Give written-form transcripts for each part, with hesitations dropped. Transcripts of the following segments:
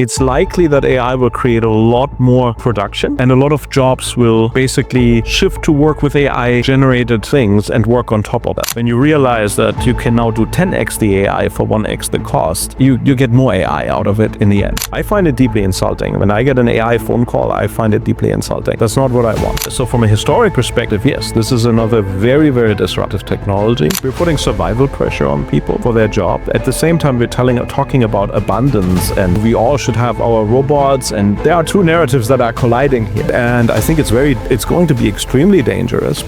it's likely that AI will create a lot more production and a lot of jobs will basically shift to work with AI generated things and work on top of that. When you realize that you can now do 10x the AI for 1x the cost, you get more AI out of it in the end. I find it deeply insulting. When I get an AI phone call, I find it deeply insulting. That's not what I want. So from a historic perspective, yes, this is another very, very disruptive technology. We're putting survival pressure on people for their job. At the same time, we're talking about abundance and we all should have our robots, and there are two narratives that are colliding here. And I think it's going to be extremely dangerous.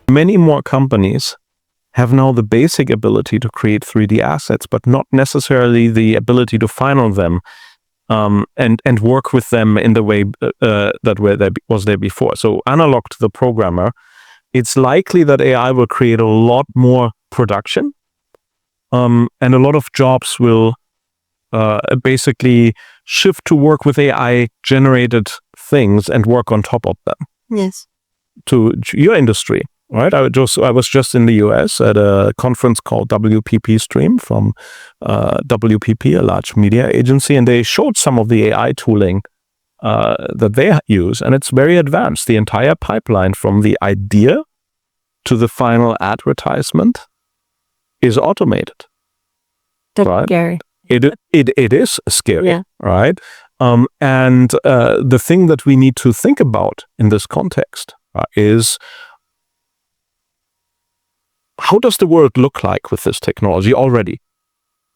Many more companies have now the basic ability to create 3D assets, but not necessarily the ability to final them and work with them in the way that was there before. So analog to the programmer, it's likely that AI will create a lot more production and a lot of jobs will basically shift to work with AI generated things and work on top of them. Yes. To your industry, right? I was just in the US at a conference called WPP Stream from WPP, a large media agency, and they showed some of the AI tooling that they use, and it's very advanced. The entire pipeline from the idea to the final advertisement is automated. That's right? scary. It is scary, Yeah. right? And the thing that we need to think about in this context is how does the world look like with this technology already,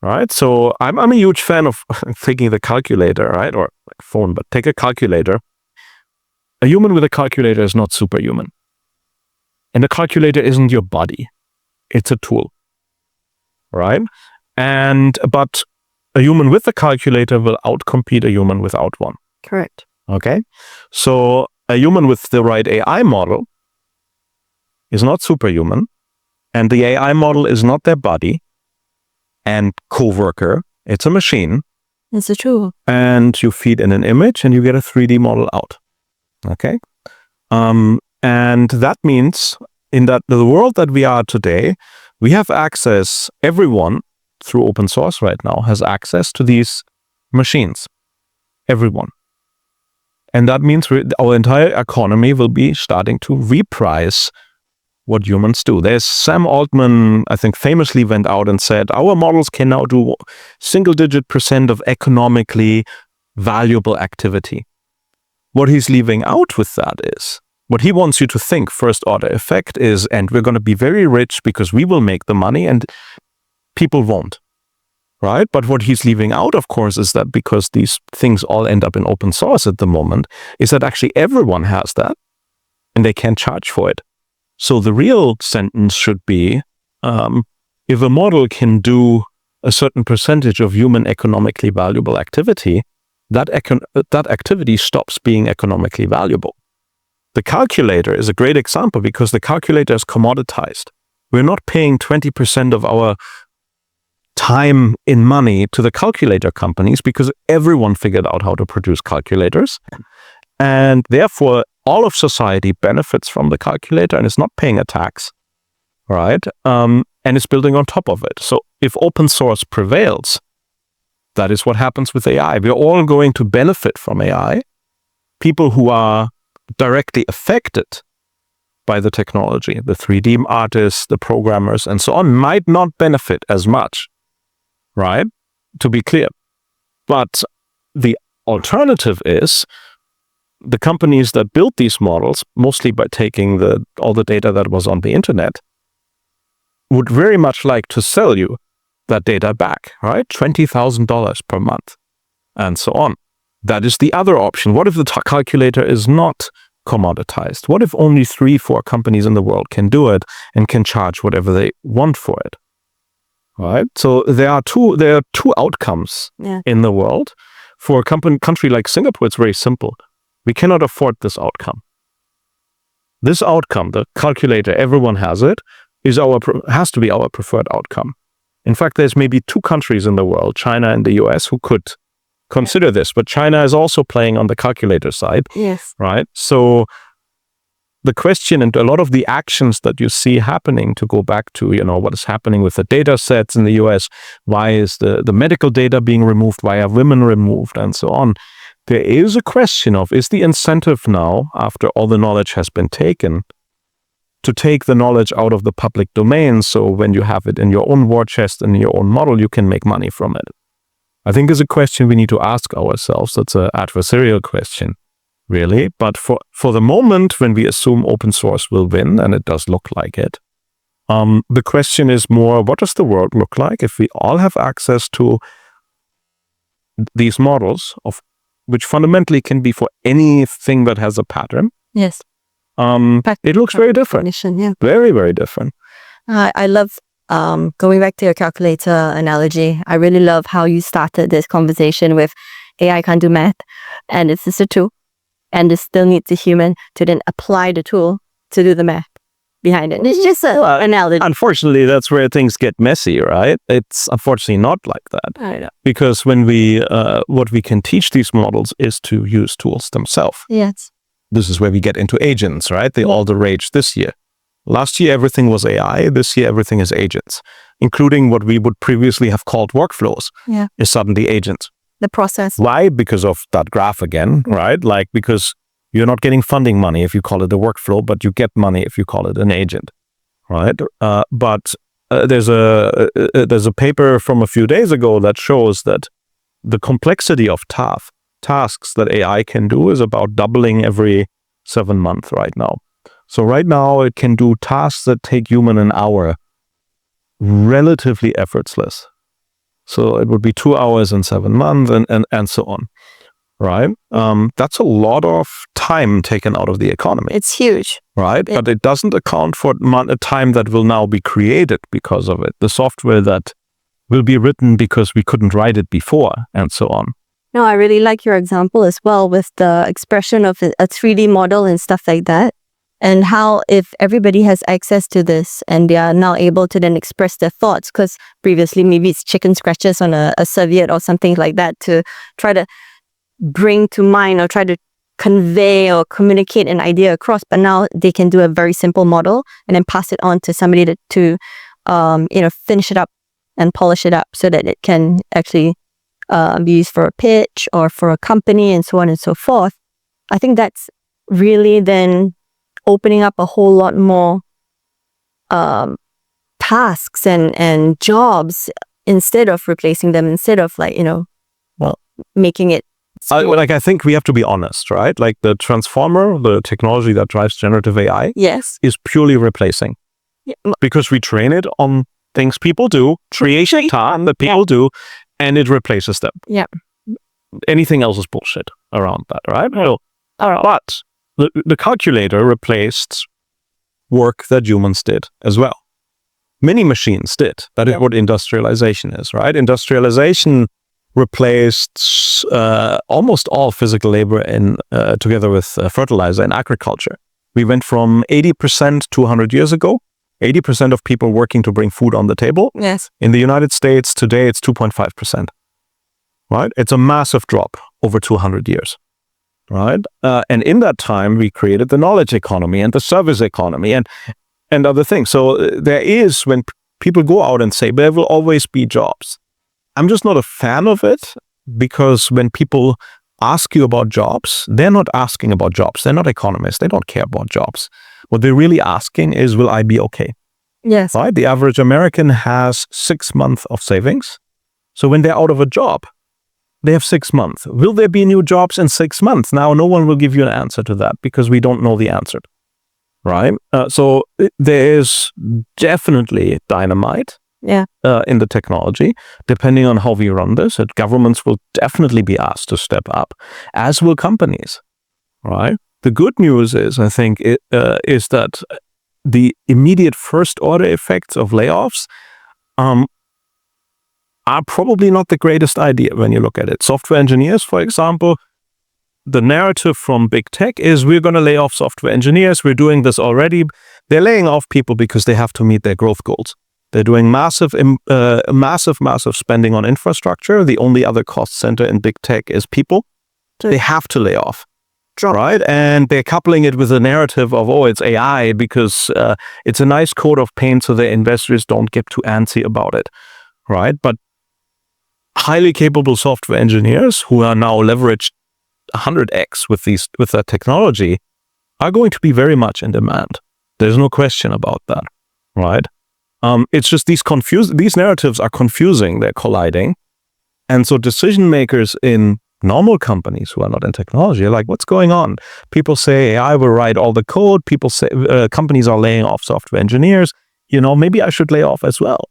right? So I'm a huge fan of taking the calculator, right? Or like phone, but take a calculator. A human with a calculator is not superhuman. And a calculator isn't your body. It's a tool, right? But a human with a calculator will outcompete a human without one. Correct. Okay? So a human with the right AI model is not superhuman, and the AI model is not their body and co-worker. It's a machine. It's a tool. And you feed in an image and you get a 3D model out. Okay? And that means in the world that we are today, we have access, everyone through open source right now has access to these machines. Everyone. And that means our entire economy will be starting to reprice what humans do. There's Sam Altman, I think, famously went out and said, our models can now do single-digit % of economically valuable activity. What he's leaving out with that is, what he wants you to think first-order effect is, and we're going to be very rich because we will make the money and people won't, right? But what he's leaving out, of course, is that because these things all end up in open source at the moment, is that actually everyone has that and they can charge for it. So the real sentence should be, if a model can do a certain percentage of human economically valuable activity, that activity stops being economically valuable. The calculator is a great example because the calculator is commoditized. We're not paying 20% of our time in money to the calculator companies because everyone figured out how to produce calculators. And therefore, all of society benefits from the calculator and is not paying a tax, right? And is building on top of it. So if open source prevails, that is what happens with AI. We're all going to benefit from AI. People who are directly affected by the technology, the 3D artists, the programmers, and so on, might not benefit as much, right? To be clear. But the alternative is the companies that built these models, mostly by taking all the data that was on the internet, would very much like to sell you that data back, right? $20,000 per month, and so on. That is the other option. What if the calculator is not commoditized? What if only 3-4 companies in the world can do it and can charge whatever they want for it? Right? So there are two outcomes in the world. For a country like Singapore, it's very simple. We cannot afford this outcome. This outcome, the calculator, everyone has it, has to be our preferred outcome. In fact, there's maybe 2 countries in the world, China and the US, who could consider this, but China is also playing on the calculator side. Yes. Right? So the question and a lot of the actions that you see happening, to go back to, what is happening with the data sets in the US, why is the medical data being removed, why are women removed, and so on. There is a question of, is the incentive now, after all the knowledge has been taken, to take the knowledge out of the public domain, so when you have it in your own war chest and your own model, you can make money from it? I think is a question we need to ask ourselves. That's an adversarial question, really. But for the moment, when we assume open source will win, and it does look like it, the question is more, what does the world look like if we all have access to these models, of which fundamentally can be for anything that has a pattern? Yes. It looks very different. Yeah. Very, very different. I love going back to your calculator analogy. I really love how you started this conversation with AI can't do math, and it's just a tool, and it still needs a human to then apply the tool to do the math behind it. It's just an analogy. Unfortunately, that's where things get messy, right? It's unfortunately not like that. I know. Because when what we can teach these models is to use tools themselves. Yes. This is where we get into agents, right? They all the rage this year. Last year, everything was AI. This year, everything is agents, including what we would previously have called workflows, is suddenly agents. The process. Why? Because of that graph again, right? Like, because you're not getting funding money if you call it a workflow, but you get money if you call it an agent, right? But there's a paper from a few days ago that shows that the complexity of tasks that AI can do is about doubling every 7 months right now. So right now it can do tasks that take human an hour, relatively effortless. So it would be 2 hours in 7 months and so on, right? That's a lot of time taken out of the economy. It's huge. Right? But it doesn't account for a time that will now be created because of it. The software that will be written because we couldn't write it before and so on. No, I really like your example as well with the expression of a 3D model and stuff like that. And how if everybody has access to this and they are now able to then express their thoughts, because previously maybe it's chicken scratches on a serviette or something like that to try to bring to mind or try to convey or communicate an idea across. But now they can do a very simple model and then pass it on to somebody to finish it up and polish it up so that it can actually be used for a pitch or for a company and so on and so forth. I think that's really then opening up a whole lot more tasks and jobs instead of replacing them, instead of making it. I think we have to be honest, right? Like the transformer, the technology that drives generative AI, is purely replacing. Yeah. Because we train it on things people do, creation time that people do, and it replaces them. Yeah. Anything else is bullshit around that, right? So, but the calculator replaced work that humans did as well. Many machines did. That is what industrialization is, right? Industrialization replaced almost all physical labor together with fertilizer and agriculture. We went from 80% 200 years ago, 80% of people working to bring food on the table. Yes. In the United States today, it's 2.5%. Right? It's a massive drop over 200 years. Right? And in that time, we created the knowledge economy and the service economy and other things. So there is, when people go out and say, there will always be jobs. I'm just not a fan of it, because when people ask you about jobs, they're not asking about jobs. They're not economists. They don't care about jobs. What they're really asking is, will I be okay? Yes. Right? The average American has 6 months of savings. So when they're out of a job, they have 6 months. Will there be new jobs in 6 months? Now, no one will give you an answer to that because we don't know the answer. Right? So there is definitely dynamite in the technology, depending on how we run this. Governments will definitely be asked to step up, as will companies. Right? The good news is, I think, is that the immediate first order effects of layoffs are probably not the greatest idea when you look at it. Software engineers, for example, the narrative from big tech is, we're going to lay off software engineers. We're doing this already. They're laying off people because they have to meet their growth goals. They're doing massive spending on infrastructure. The only other cost center in big tech is people. They have to lay off. right? And they're coupling it with a narrative of, oh, it's AI because it's a nice coat of paint so the investors don't get too antsy about it, right? But highly capable software engineers who are now leveraged 100x with that technology are going to be very much in demand. There's no question about that, right? It's just these narratives are confusing, they're colliding. And so decision makers in normal companies who are not in technology are like, what's going on? People say AI will write all the code. People say companies are laying off software engineers. Maybe I should lay off as well.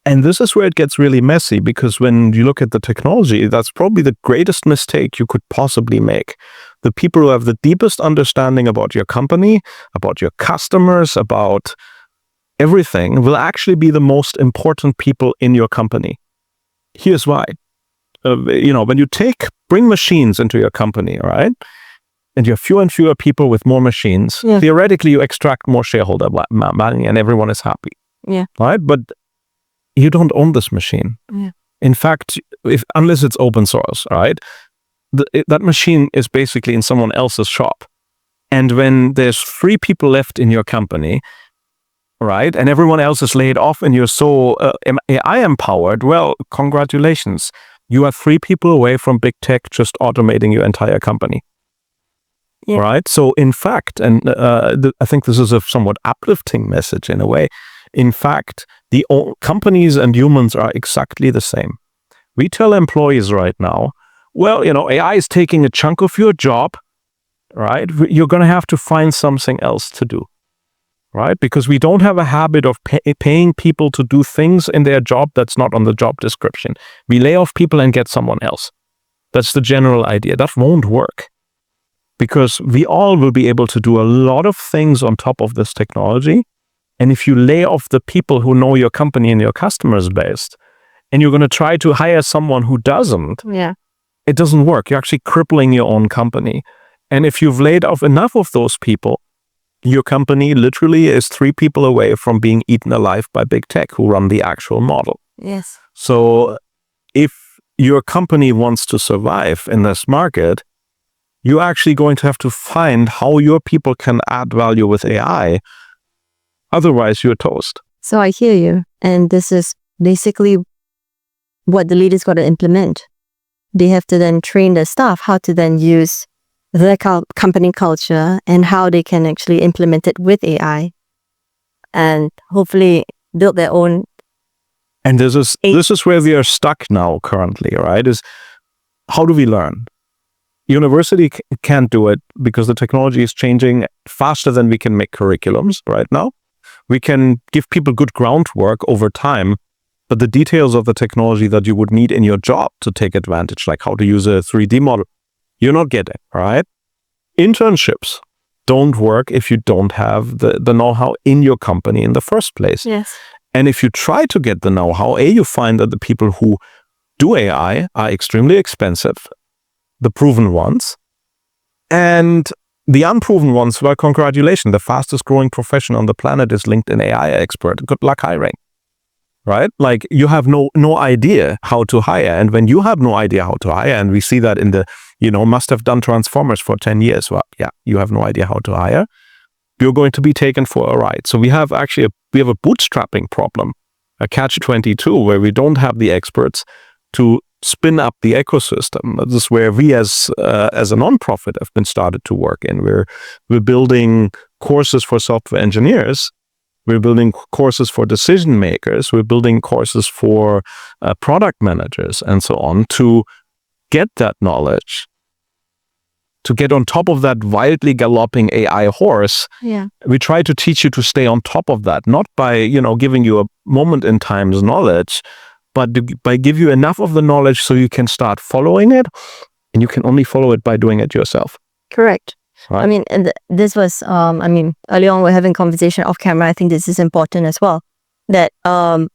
And this is where it gets really messy, because when you look at the technology, that's probably the greatest mistake you could possibly make. The people who have the deepest understanding about your company, about your customers, about everything will actually be the most important people in your company. Here's why. When you bring machines into your company, right? And you have fewer and fewer people with more machines, theoretically you extract more shareholder money and everyone is happy. Yeah. Right? But you don't own this machine. Yeah. In fact, unless it's open source, right? That machine is basically in someone else's shop. And when there's 3 people left in your company, right, and everyone else is laid off and you're so AI empowered, well, congratulations. You are 3 people away from big tech just automating your entire company. Yeah. Right? So in fact, and I think this is a somewhat uplifting message in a way. In fact, the companies and humans are exactly the same. We tell employees right now, well, AI is taking a chunk of your job, right? You're going to have to find something else to do, right? Because we don't have a habit of paying people to do things in their job that's not on the job description. We lay off people and get someone else. That's the general idea. That won't work, because we all will be able to do a lot of things on top of this technology. And if you lay off the people who know your company and your customers best, and you're going to try to hire someone who doesn't, it doesn't work. You're actually crippling your own company. And if you've laid off enough of those people, your company literally is 3 people away from being eaten alive by big tech who run the actual model. Yes. So if your company wants to survive in this market, you're actually going to have to find how your people can add value with AI. Otherwise, you're toast. So I hear you. And this is basically what the leaders got to implement. They have to then train their staff how to then use their company culture and how they can actually implement it with AI and hopefully build their own. And this is where we are stuck now currently, right? Is how do we learn? University can't do it because the technology is changing faster than we can make curriculums right now. We can give people good groundwork over time, but the details of the technology that you would need in your job to take advantage, like how to use a 3D model, you're not getting, right? Internships don't work if you don't have the know-how in your company in the first place. Yes. And if you try to get the know-how, you find that the people who do AI are extremely expensive, the proven ones, and the unproven ones, well, congratulations. The fastest growing profession on the planet is LinkedIn AI expert. Good luck hiring, right? Like you have no idea how to hire. And when you have no idea how to hire, and we see that in the, must have done Transformers for 10 years. Well, yeah, you have no idea how to hire. You're going to be taken for a ride. So we have a bootstrapping problem, a catch-22, where we don't have the experts to spin up the ecosystem. This is where we as a nonprofit have been started to work in. We're building courses for software engineers. We're building courses for decision makers. We're building courses for product managers and so on to get that knowledge, to get on top of that wildly galloping AI horse. Yeah. We try to teach you to stay on top of that, not by, giving you a moment in time's knowledge, but by give you enough of the knowledge so you can start following it, and you can only follow it by doing it yourself. Correct. Right? I mean, and this was, early on we're having conversation off camera. I think this is important as well. That, how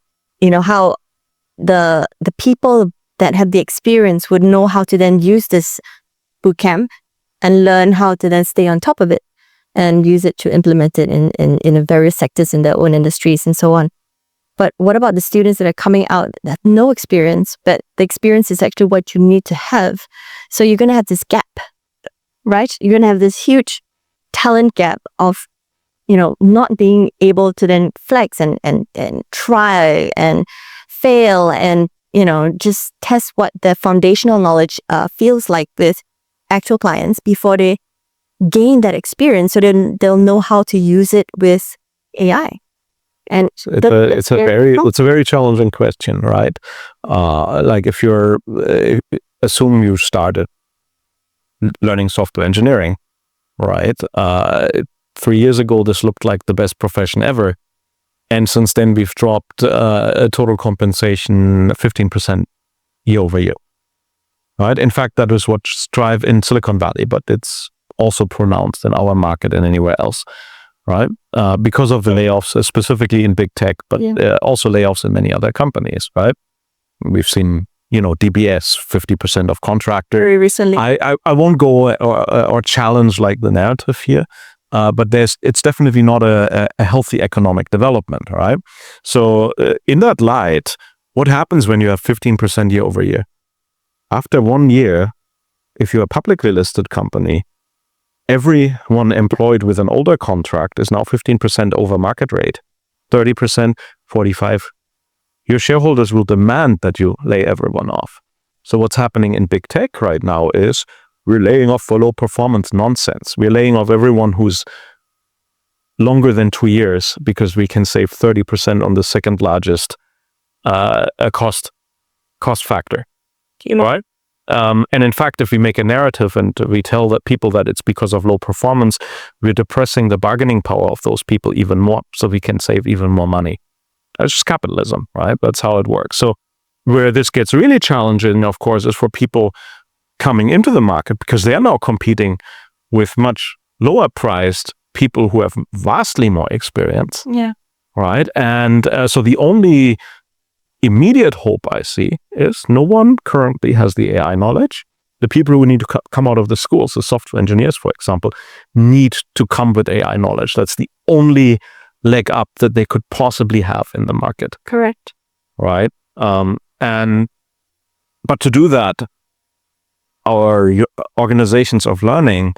the people that have the experience would know how to then use this bootcamp and learn how to then stay on top of it and use it to implement it in various sectors in their own industries and so on. But what about the students that are coming out that have no experience, but the experience is actually what you need to have? So you're going to have this gap right? You're going to have this huge talent gap of, not being able to then flex and try and fail and, just test what the foundational knowledge feels like with actual clients before they gain that experience, so then they'll know how to use it with AI. And it's a very challenging question, right? Like if you're assume you started learning software engineering, right? 3 years ago, this looked like the best profession ever, and since then we've dropped a total compensation 15% year over year, right? In fact, that is what's drive in Silicon Valley, but it's also pronounced in our market and anywhere else, right? Because of the layoffs, specifically in big tech, but also layoffs in many other companies, right? We've seen, DBS, 50% of contractors. Very recently. I won't go or challenge like the narrative here, but it's definitely not a healthy economic development, right? So in that light, what happens when you have 15% year over year? After 1 year, if you're a publicly listed company, everyone employed with an older contract is now 15% over market rate, 30%, 45%. Your shareholders will demand that you lay everyone off. So what's happening in big tech right now is we're laying off for low performance nonsense. We're laying off everyone who's longer than 2 years because we can save 30% on the second largest cost factor, right? And in fact, if we make a narrative and we tell that people that it's because of low performance, we're depressing the bargaining power of those people even more, so we can save even more money. That's just capitalism, right? That's how it works. So where this gets really challenging, of course, is for people coming into the market, because they are now competing with much lower priced people who have vastly more experience. Yeah. Right. And so the only immediate hope I see is no one currently has the AI knowledge. The people who need to come out of the schools, the software engineers, for example, need to come with AI knowledge. That's the only leg up that they could possibly have in the market. Correct. Right. But to do that, our organizations of learning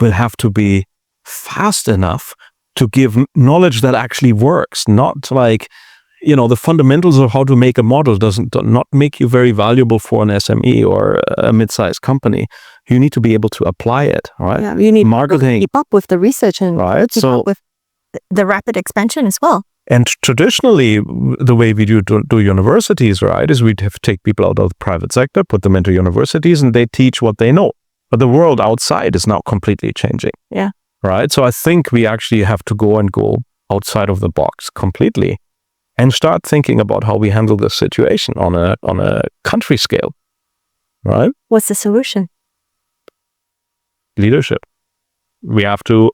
will have to be fast enough to give knowledge that actually works, not like, the fundamentals of how to make a model does not make you very valuable for an SME or a mid-sized company. You need to be able to apply it, right? Yeah, you need marketing, to keep up with the research and keep up with the rapid expansion as well. And traditionally, the way we do universities, right, is we'd have to take people out of the private sector, put them into universities, and they teach what they know. But the world outside is now completely changing. Yeah. Right? So I think we actually have to go outside of the box completely and start thinking about how we handle this situation on a country scale. Right? What's the solution? Leadership. We have to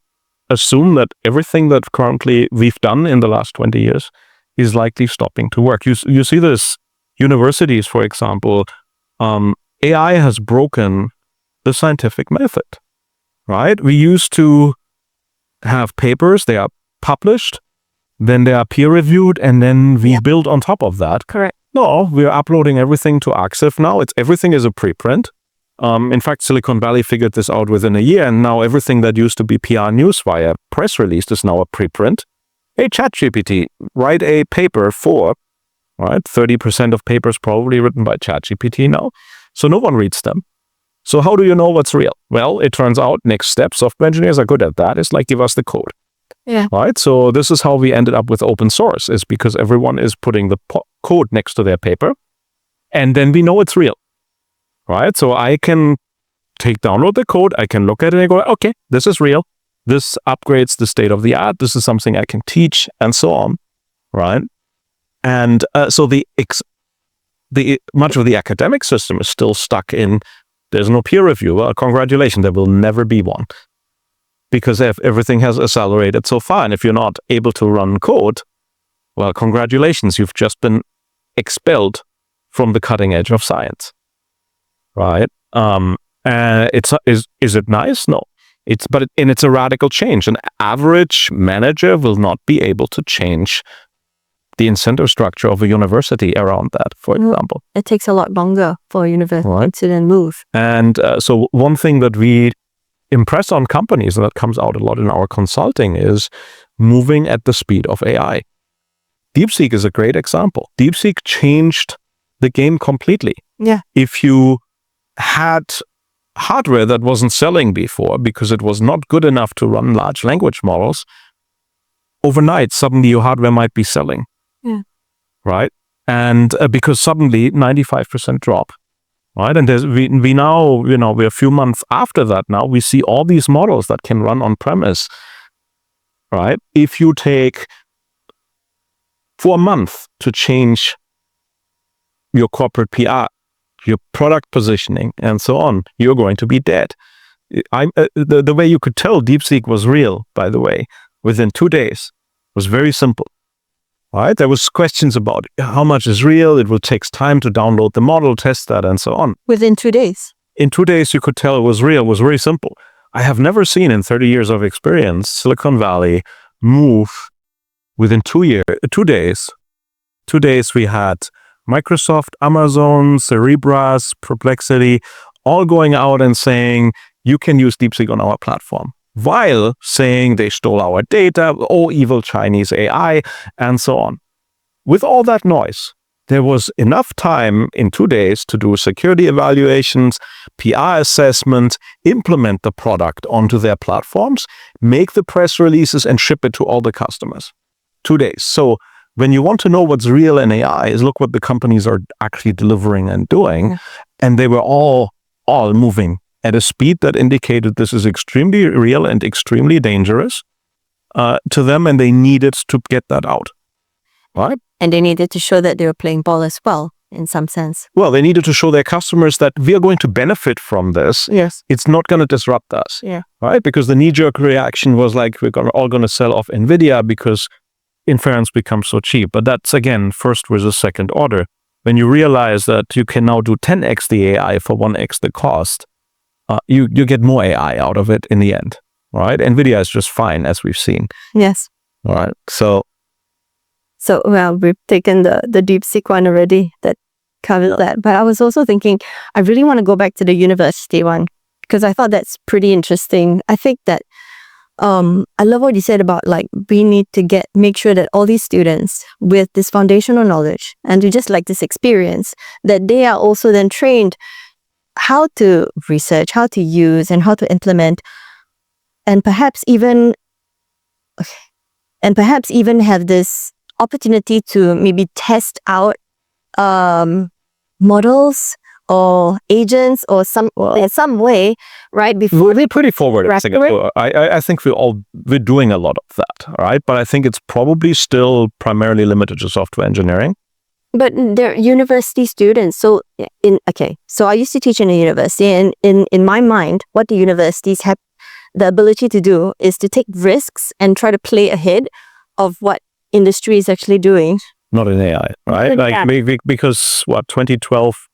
assume that everything that currently we've done in the last 20 years is likely stopping to work. You see this, universities, for example, AI has broken the scientific method, right? We used to have papers, they are published, then they are peer-reviewed, and then we build on top of that. Correct. No, we're uploading everything to Arxiv now. Everything is a preprint. In fact, Silicon Valley figured this out within a year, and now everything that used to be PR news via press release is now a preprint. Hey, ChatGPT, write a paper for, right? 30% of papers probably written by ChatGPT now. So no one reads them. So how do you know what's real? Well, it turns out next step, software engineers are good at that. It's like, give us the code. Yeah. Right? So this is how we ended up with open source, is because everyone is putting the code next to their paper, and then we know it's real. Right? So I can download the code, I can look at it and go, okay, this is real. This upgrades the state of the art. This is something I can teach, and so on. Right? And so the much of the academic system is still stuck in, there's no peer review. Well, congratulations, there will never be one. Because everything has accelerated so far. And if you're not able to run code, well, congratulations, you've just been expelled from the cutting edge of science. Right? Is it nice? No. It's a radical change. An average manager will not be able to change the incentive structure of a university around that, for example. It takes a lot longer for a university to then move. And so one thing that we impress on companies, and that comes out a lot in our consulting, is moving at the speed of AI. DeepSeek is a great example. DeepSeek changed the game completely. Yeah. If you had hardware that wasn't selling before because it was not good enough to run large language models, overnight, suddenly your hardware might be selling. Yeah. Right? And because suddenly 95% drop. Right? And we now, we're a few months after that now, we see all these models that can run on premise. Right? If you take for a month to change your corporate PR, your product positioning, and so on, you're going to be dead. The way you could tell DeepSeek was real, by the way, within 2 days, was very simple. Right? There was questions about how much is real. It will take time to download the model, test that, and so on. Within 2 days? In 2 days, you could tell it was real. It was very simple. I have never seen in 30 years of experience Silicon Valley move within 2 days. 2 days we had Microsoft, Amazon, Cerebras, Perplexity, all going out and saying, you can use DeepSeek on our platform, while saying they stole our data, oh, evil Chinese AI, and so on. With all that noise, there was enough time in 2 days to do security evaluations, PR assessment, implement the product onto their platforms, make the press releases, and ship it to all the customers. 2 days. So when you want to know what's real in AI, is look what the companies are actually delivering and doing. Yeah. And they were all moving at a speed that indicated this is extremely real and extremely dangerous to them, and they needed to get that out. Right? And they needed to show that they were playing ball as well, in some sense. Well, they needed to show their customers that we are going to benefit from this. Yes. It's not going to disrupt us. Yeah. Right? Because the knee-jerk reaction was like, we're all going to sell off NVIDIA because inference becomes so cheap. But that's, again, first versus second order. When you realize that you can now do 10x the AI for 1x the cost, you get more AI out of it in the end. Right? NVIDIA is just fine, as we've seen. Yes. All right. So, well, we've taken the DeepSeek one already that covered that. But I was also thinking, I really want to go back to the university one, because I thought that's pretty interesting. I think that I love what you said about, like, we need to make sure that all these students with this foundational knowledge and to just like this experience, that they are also then trained how to research, how to use, and how to implement, and perhaps even have this opportunity to maybe test out models or agents or in some way, right? Before we're pretty forward in Singapore. I think we're doing a lot of that, right? But I think it's probably still primarily limited to software engineering. But they're university students. So I used to teach in a university, and in my mind, what the universities have the ability to do is to take risks and try to play ahead of what industry is actually doing. Not in AI, right? Like because 2012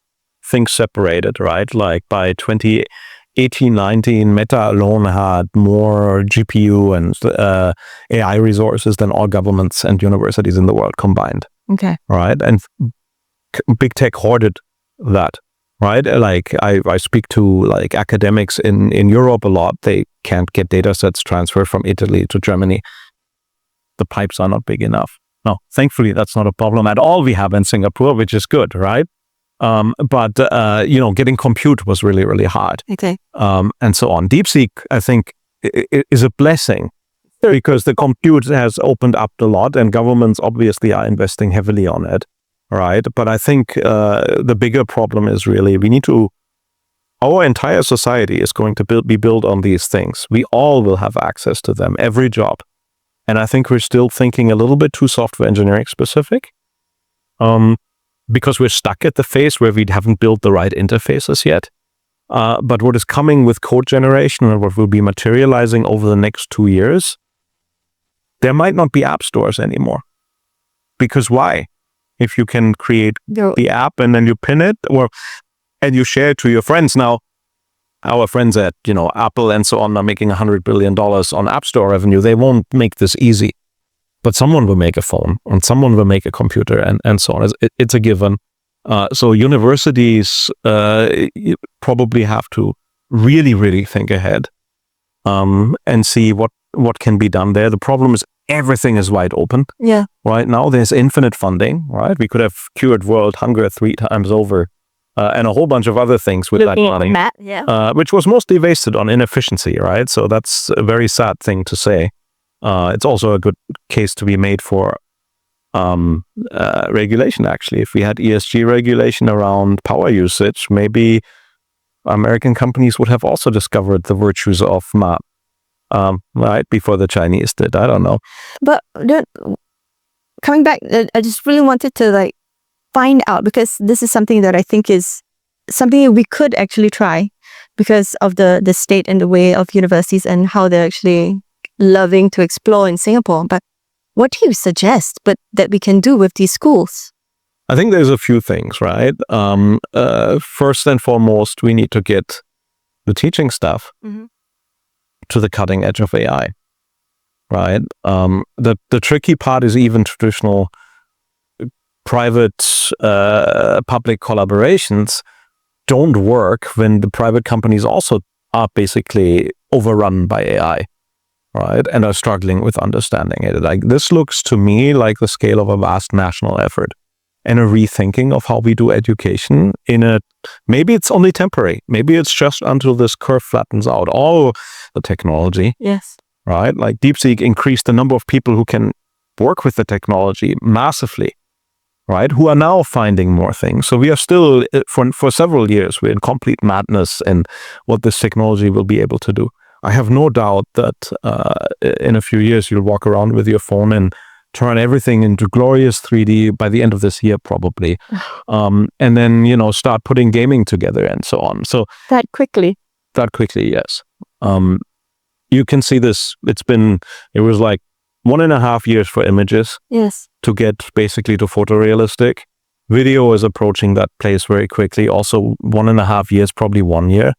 things separated, right? Like by 2018-19, Meta alone had more GPU and AI resources than all governments and universities in the world combined. Okay. Right? And big tech hoarded that, right? Like I speak to like academics in Europe a lot. They can't get data sets transferred from Italy to Germany. The pipes are not big enough. No, thankfully, that's not a problem at all we have in Singapore, which is good, right? But getting compute was really, really hard. Okay. And so on. DeepSeek, I think, is a blessing because the compute has opened up a lot, and governments obviously are investing heavily on it, right? But I think the bigger problem is really our entire society is going to be built on these things. We all will have access to them, every job. And I think we're still thinking a little bit too software engineering specific, because we're stuck at the phase where we haven't built the right interfaces yet. But what is coming with code generation and what will be materializing over the next 2 years, there might not be app stores anymore. Because why? If you can create the app and then you pin it and you share it to your friends. Now, our friends at Apple and so on are making $100 billion on App Store revenue. They won't make this easy. But someone will make a phone and someone will make a computer and so on. It's a given. So universities probably have to really, really think ahead and see what can be done there. The problem is everything is wide open. Yeah. Right now, there's infinite funding, right? We could have cured world hunger 3 times over, and a whole bunch of other things with that money, which was mostly wasted on inefficiency, right? So that's a very sad thing to say. It's also a good case to be made for regulation, actually. If we had ESG regulation around power usage, maybe American companies would have also discovered the virtues of MAP, right, before the Chinese did. I don't know. But coming back, I just really wanted to find out, because this is something that I think is something we could actually try because of the state and the way of universities and how they're actually loving to explore in Singapore. But what do you suggest that we can do with these schools? I think there's a few things, right? First and foremost, we need to get the teaching staff to the cutting edge of AI, right? The tricky part is even traditional private public collaborations don't work when the private companies also are basically overrun by AI, right? And are struggling with understanding it. Like, this looks to me like the scale of a vast national effort and a rethinking of how we do education maybe it's only temporary. Maybe it's just until this curve flattens out. All the technology, yes, right? Like DeepSeek increased the number of people who can work with the technology massively, right? Who are now finding more things. So we are still, for several years, we're in complete madness in what this technology will be able to do. I have no doubt that in a few years, you'll walk around with your phone and turn everything into glorious 3D by the end of this year, probably. And then, start putting gaming together and so on. So that quickly, yes. You can see this. It was like 1.5 years for images. Yes. To get basically to photorealistic. Video is approaching that place very quickly. Also 1.5 years, probably 1 year.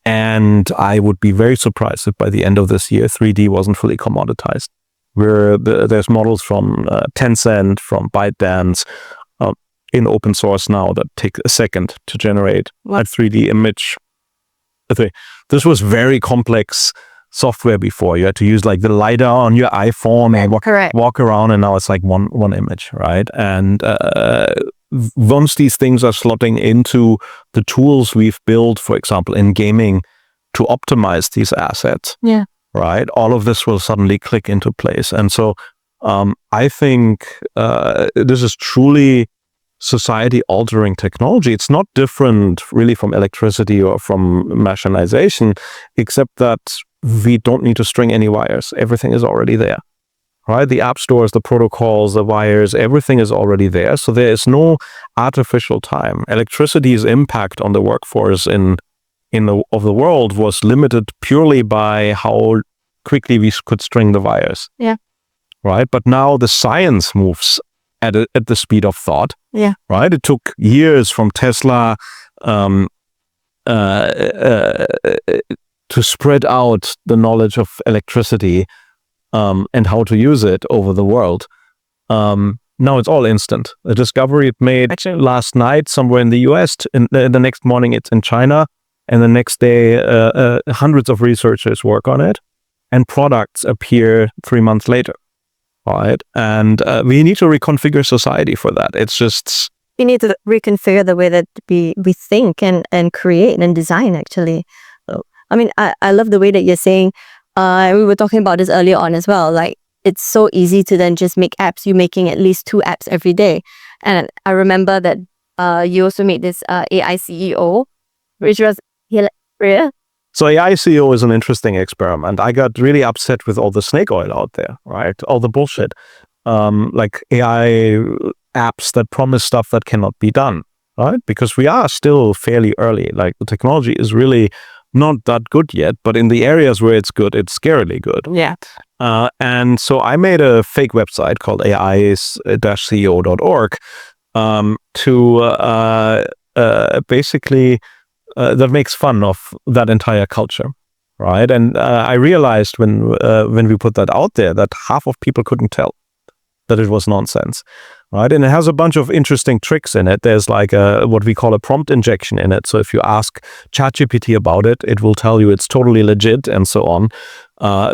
And I would be very surprised if by the end of this year, 3D wasn't fully commoditized. There's models from Tencent, from ByteDance, in open source now that take a second to generate a 3D image. This was very complex software before. You had to use the LiDAR on your iPhone and walk around, and now it's like one image, right? And once these things are slotting into the tools we've built, for example, in gaming, to optimize these assets, right? All of this will suddenly click into place. And so I think this is truly society-altering technology. It's not different really from electricity or from machinization, except that we don't need to string any wires. Everything is already there, right? The app stores, the protocols, the wires, everything is already there. So there is no artificial time. Electricity's impact on the workforce of the world was limited purely by how quickly we could string the wires. Yeah. Right? But now the science moves at the speed of thought. Yeah. Right? It took years from Tesla to spread out the knowledge of electricity and how to use it over the world. Now it's all instant. The discovery it made last night somewhere in the US, the next morning it's in China, and the next day hundreds of researchers work on it, and products appear 3 months later. Right? And we need to reconfigure society for that. It's just... We need to reconfigure the way that we think and create and design, actually. I mean, I love the way that you're saying, we were talking about this earlier on as well, it's so easy to then just make apps. You're making at least 2 apps every day. And I remember that you also made this AI CEO, which was hilarious. So AI CEO is an interesting experiment. I got really upset with all the snake oil out there, right? All the bullshit. Like AI apps that promise stuff that cannot be done, right? Because we are still fairly early. Like, the technology is really not that good yet, but in the areas where it's good, it's scarily good. Yeah. And so I made a fake website called ais-ceo.org to basically that makes fun of that entire culture, right? And I realized when we put that out there that half of people couldn't tell that it was nonsense, right? And it has a bunch of interesting tricks in it. There's like what we call a prompt injection in it. So if you ask ChatGPT about it, it will tell you it's totally legit and so on.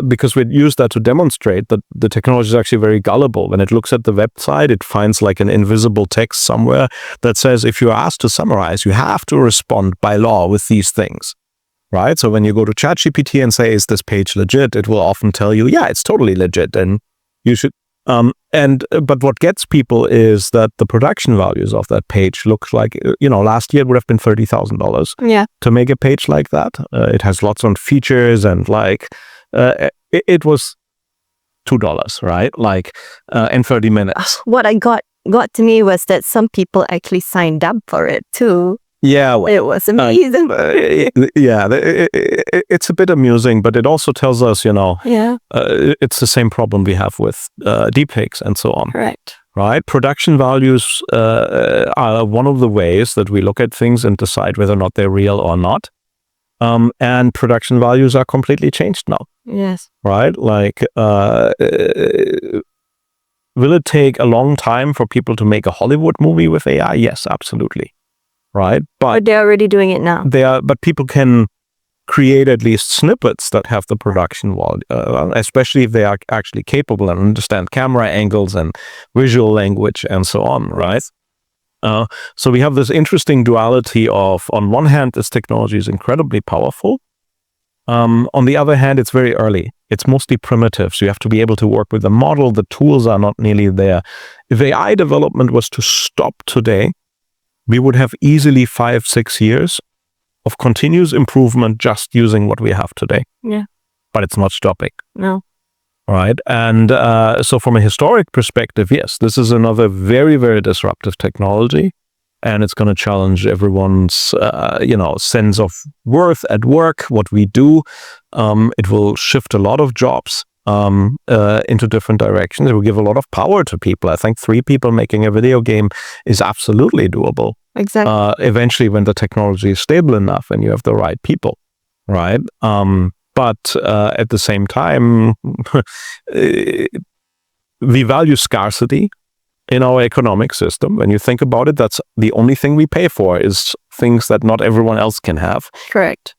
Because we use that to demonstrate that the technology is actually very gullible. When it looks at the website, it finds like an invisible text somewhere that says if you're asked to summarize, you have to respond by law with these things, right? So when you go to ChatGPT and say, is this page legit? It will often tell you, yeah, it's totally legit and you should. But what gets people is that the production values of that page look like, last year it would have been $30,000 to make a page like that. It has lots of features and it was $2, right? In 30 minutes. What I got to me was that some people actually signed up for it too. Yeah, well, it was amazing. It's a bit amusing, but it also tells us, it's the same problem we have with deepfakes and so on. Correct. Right? Production values are one of the ways that we look at things and decide whether or not they're real or not. And production values are completely changed now. Yes. Right? Will it take a long time for people to make a Hollywood movie with AI? Yes, absolutely. Right, but they're already doing it now. But people can create at least snippets that have the production value, especially if they are actually capable and understand camera angles and visual language and so on. Right. So we have this interesting duality of, on one hand, this technology is incredibly powerful. On the other hand, it's very early. It's mostly primitive. So you have to be able to work with the model. The tools are not nearly there. If AI development was to stop today, we would have easily 5-6 years of continuous improvement just using what we have today. Yeah. But it's not stopping. No. Right. And so from a historic perspective, yes, this is another very, very disruptive technology. And it's going to challenge everyone's, sense of worth at work, what we do. It will shift a lot of jobs into different directions. It will give a lot of power to people. I think 3 people making a video game is absolutely doable. Exactly. Eventually, when the technology is stable enough and you have the right people, right? But at the same time, we value scarcity in our economic system. When you think about it, that's the only thing we pay for is things that not everyone else can have. Correct.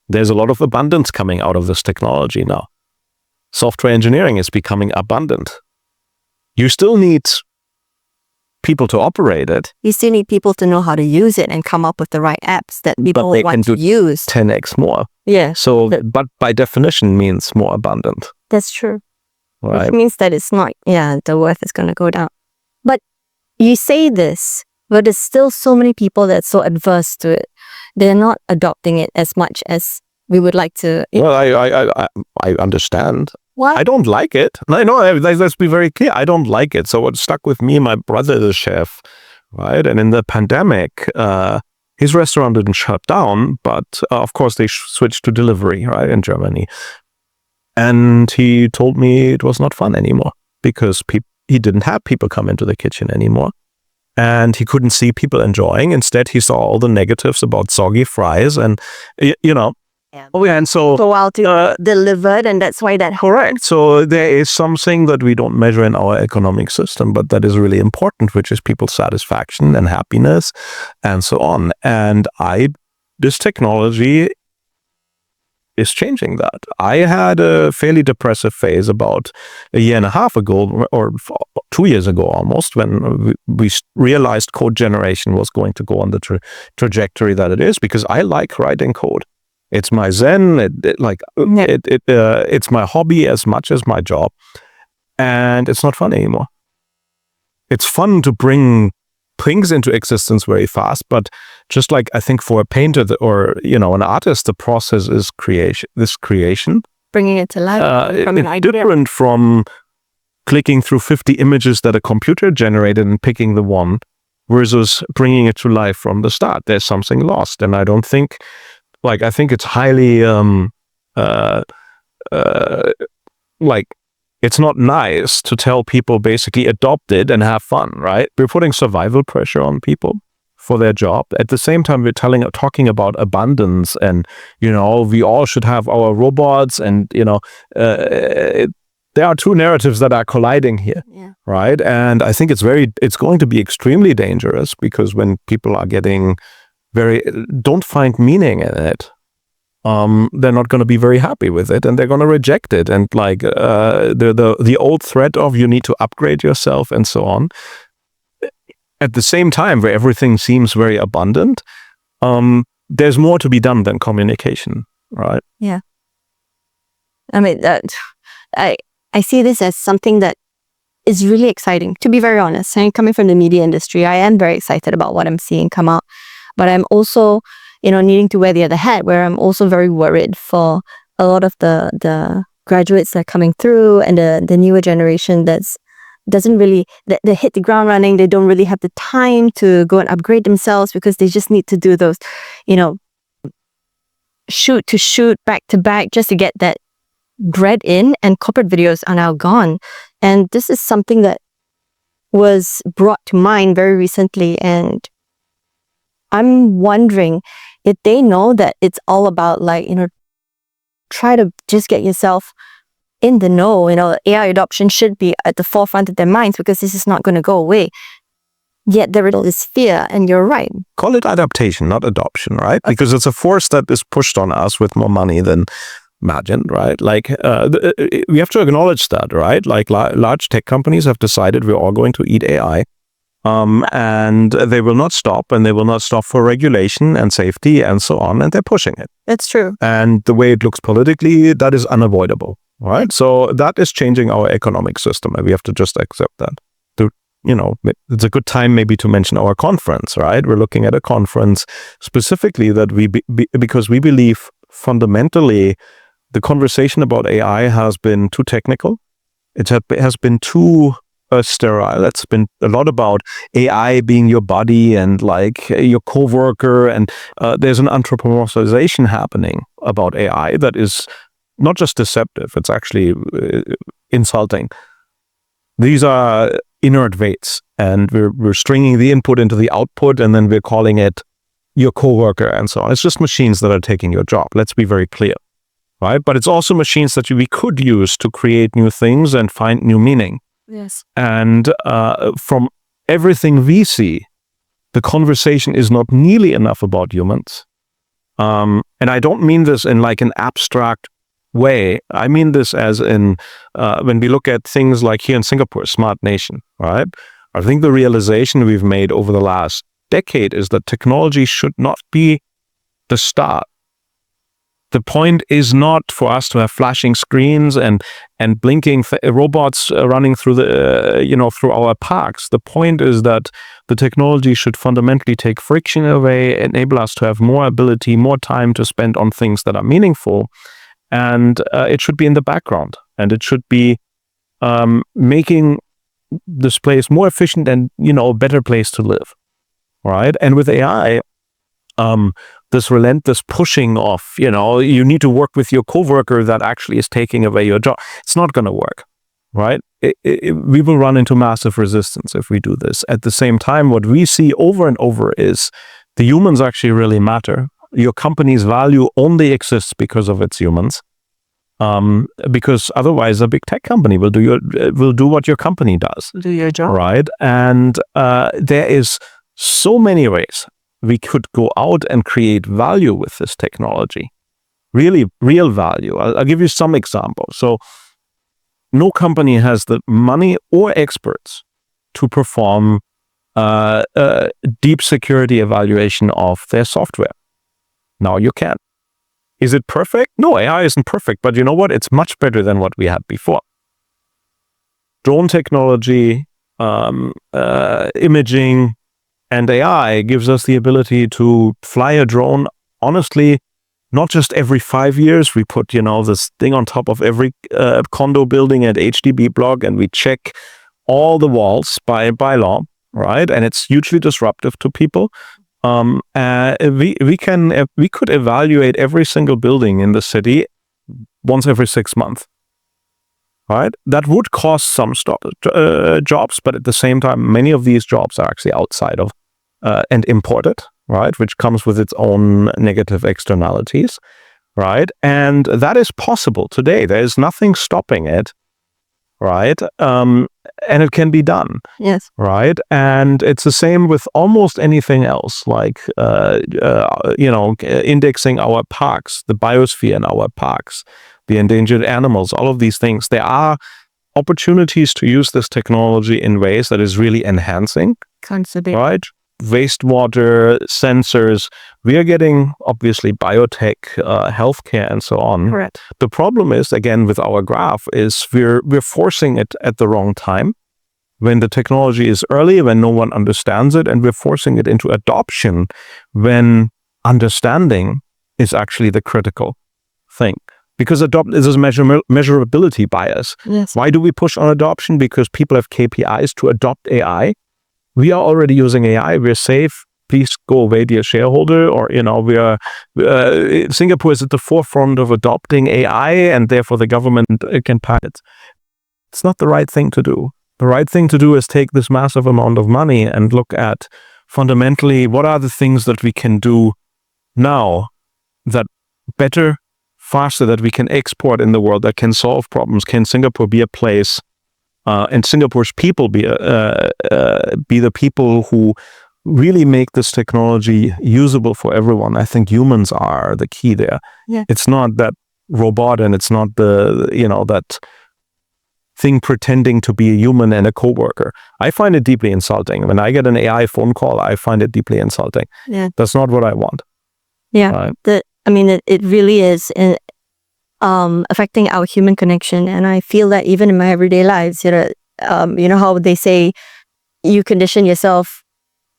There's a lot of abundance coming out of this technology now. Software engineering is becoming abundant. You still need people to operate it. You still need people to know how to use it and come up with the right apps that people want to use. 10x more. Yeah. So, but by definition means more abundant. That's true. Right. Which means that it's not, the worth is going to go down. But you say this, but there's still so many people that's so adverse to it. They're not adopting it as much as we would like to. Well, I understand. What? I don't like it. No, let's be very clear. I don't like it. So what stuck with me, my brother is a chef, right? And in the pandemic, his restaurant didn't shut down, but of course they switched to delivery, right, in Germany. And he told me it was not fun anymore because he didn't have people come into the kitchen anymore. And he couldn't see people enjoying. Instead, he saw all the negatives about soggy fries and, and so for a while to delivered, and that's why that correct. So there is something that we don't measure in our economic system, but that is really important, which is people's satisfaction and happiness, and so on. And this technology is changing that. I had a fairly depressive phase about a year and a half ago, or 2 years ago almost, when we realized code generation was going to go on the trajectory that it is, because I like writing code. It's my zen. It's my hobby as much as my job, and it's not fun anymore. It's fun to bring things into existence very fast, but just like I think for a painter or an artist, the process is creation, bringing it to life. From an idea. Different from clicking through 50 images that a computer generated and picking the one, versus bringing it to life from the start. There's something lost, and I don't think. I think it's highly, it's not nice to tell people basically adopt it and have fun, right? We're putting survival pressure on people for their job. At the same time, we're talking about abundance and, we all should have our robots and, there are two narratives that are colliding here, right? And I think it's going to be extremely dangerous, because when people are getting don't find meaning in it, they're not going to be very happy with it, and they're going to reject it. And like the old threat of you need to upgrade yourself and so on. At the same time, where everything seems very abundant, there's more to be done than communication, right? Yeah. I mean, I see this as something that is really exciting, to be very honest. And coming from the media industry, I am very excited about what I'm seeing come out. But I'm also, needing to wear the other hat, where I'm also very worried for a lot of the graduates that are coming through, and the newer generation doesn't really, they hit the ground running. They don't really have the time to go and upgrade themselves, because they just need to do those, shoot to shoot, back to back, just to get that bread in, and corporate videos are now gone. And this is something that was brought to mind very recently, and I'm wondering if they know that it's all about try to just get yourself in the know. AI adoption should be at the forefront of their minds, because this is not going to go away. Yet there is fear, and you're right. Call it adaptation, not adoption, right? Okay. Because it's a force that is pushed on us with more money than imagined, right? Like we have to acknowledge that, right? Like large tech companies have decided we're all going to eat AI. And they will not stop, and they will not stop for regulation and safety and so on, and they're pushing it. That's true. And the way it looks politically, that is unavoidable, right? So that is changing our economic system, and we have to just accept that. It's a good time maybe to mention our conference, right? We're looking at a conference specifically that because we believe fundamentally the conversation about AI has been too technical. It has been too sterile. It's been a lot about AI being your body and like your coworker, and there's an anthropomorphization happening about AI that is not just deceptive, it's actually insulting. These are inert weights, and we're stringing the input into the output, and then we're calling it your coworker and so on. It's just machines that are taking your job. Let's be very clear, right? But it's also machines that we could use to create new things and find new meaning. Yes. And from everything we see, the conversation is not nearly enough about humans. And I don't mean this in like an abstract way. I mean this as in when we look at things like here in Singapore, Smart Nation, right? I think the realization we've made over the last decade is that technology should not be the start. The point is not for us to have flashing screens and blinking robots running through through our parks. The point is that the technology should fundamentally take friction away, enable us to have more ability, more time to spend on things that are meaningful, and it should be in the background, and it should be making this place more efficient and a better place to live, right? And with AI, this relentless pushing of, you need to work with your coworker that actually is taking away your job. It's not going to work, right? We will run into massive resistance if we do this. At the same time, what we see over and over is the humans actually really matter. Your company's value only exists because of its humans. Because otherwise a big tech company will do what your company does. Do your job. Right? And there is so many ways we could go out and create value with this technology. Really, real value. I'll give you some examples. So no company has the money or experts to perform deep security evaluation of their software. Now you can. Is it perfect? No, AI isn't perfect, but you know what? It's much better than what we had before. Drone technology, imaging, and AI gives us the ability to fly a drone, honestly, not just every 5 years. We put, this thing on top of every condo building at HDB block, and we check all the walls by law, right? And it's hugely disruptive to people. We could evaluate every single building in the city once every 6 months, right? That would cost some jobs, but at the same time, many of these jobs are actually outside of and imported, right? Which comes with its own negative externalities, right? And that is possible today. There is nothing stopping it right? And it can be done. Yes. Right. And it's the same with almost anything else, like, indexing our parks, the biosphere in our parks, the endangered animals, all of these things. There are opportunities to use this technology in ways that is really enhancing, Conservation. right? Wastewater, sensors. We are getting, obviously, biotech, healthcare, and so on. Correct. The problem is, again, with our graph, is we're forcing it at the wrong time, when the technology is early, when no one understands it, and we're forcing it into adoption when understanding is actually the critical thing. Because is a measurability bias. Yes. Why do we push on adoption? Because people have KPIs to adopt AI. We are already using AI. We're safe. Please go away, dear shareholder. Or, we are, Singapore is at the forefront of adopting AI, and therefore the government can pass it. It's not the right thing to do. The right thing to do is take this massive amount of money and look at fundamentally what are the things that we can do now that better, faster, that we can export in the world, that can solve problems. Can Singapore be a place, and Singapore's people be the people who really make this technology usable for everyone? I think humans are the key there. Yeah. It's not that robot, and it's not that thing pretending to be a human and a coworker. I find it deeply insulting. When I get an AI phone call, I find it deeply insulting. Yeah. That's not what I want. Yeah. It really is affecting our human connection. And I feel that even in my everyday lives, how they say you condition yourself,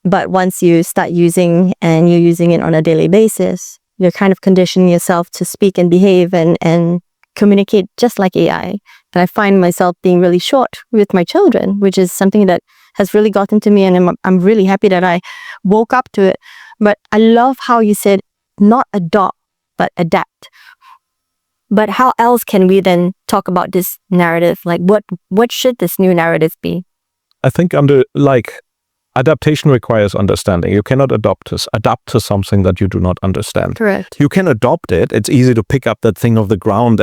but once you start using and you're using it on a daily basis, you're kind of conditioning yourself to speak and behave and communicate just like AI. And I find myself being really short with my children, which is something that has really gotten to me, and I'm really happy that I woke up to it. But I love how you said not adopt, but adapt. But how else can we then talk about this narrative? Like what should this new narrative be? I think adaptation requires understanding. You cannot adapt to something that you do not understand. Correct. You can adopt it. It's easy to pick up that thing off the ground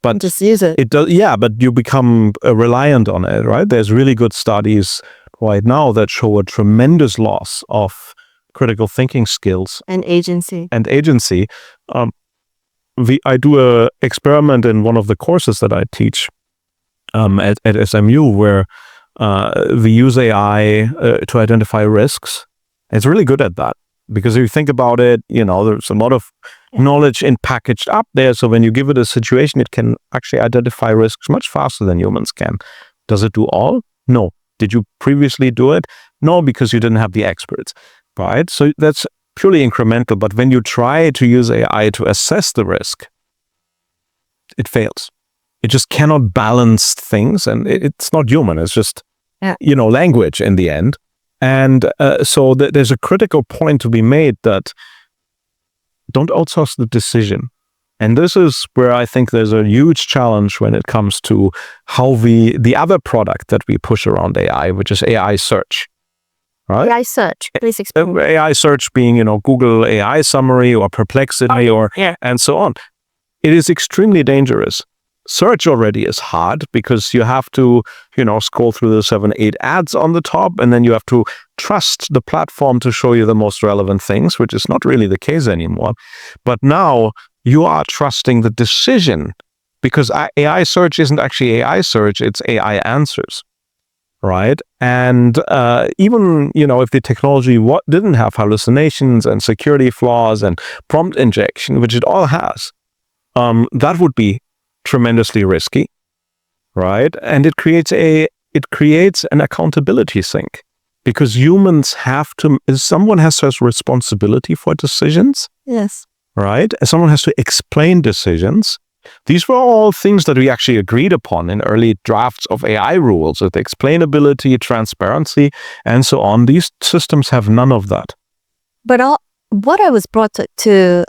but just use it. It does, yeah, but you become reliant on it, right? There's really good studies right now that show a tremendous loss of critical thinking skills and agency. I do a experiment in one of the courses that I teach at SMU, where we use AI to identify risks. It's really good at that, because if you think about it, there's a lot of knowledge packaged up there. So when you give it a situation, it can actually identify risks much faster than humans can. Does it do all? No. Did you previously do it? No, because you didn't have the experts, right? So that's purely incremental. But when you try to use AI to assess the risk, it fails. It just cannot balance things, and it's not human. It's just, language in the end. And so there's a critical point to be made that don't outsource the decision. And this is where I think there's a huge challenge when it comes to how the other product that we push around AI, which is AI search. Right? AI search, please explain. AI search being, Google AI summary or Perplexity and so on. It is extremely dangerous. Search already is hard because you have to, scroll through the 7-8 ads on the top, and then you have to trust the platform to show you the most relevant things, which is not really the case anymore. But now you are trusting the decision, because AI search isn't actually AI search, it's AI answers, right? And even, if the technology didn't have hallucinations and security flaws and prompt injection, which it all has, that would be tremendously risky, right? And it creates an accountability sink, because humans someone has to have responsibility for decisions. Yes. Right? And someone has to explain decisions. These were all things that we actually agreed upon in early drafts of AI rules, with explainability, transparency, and so on. These systems have none of that. But what I was brought to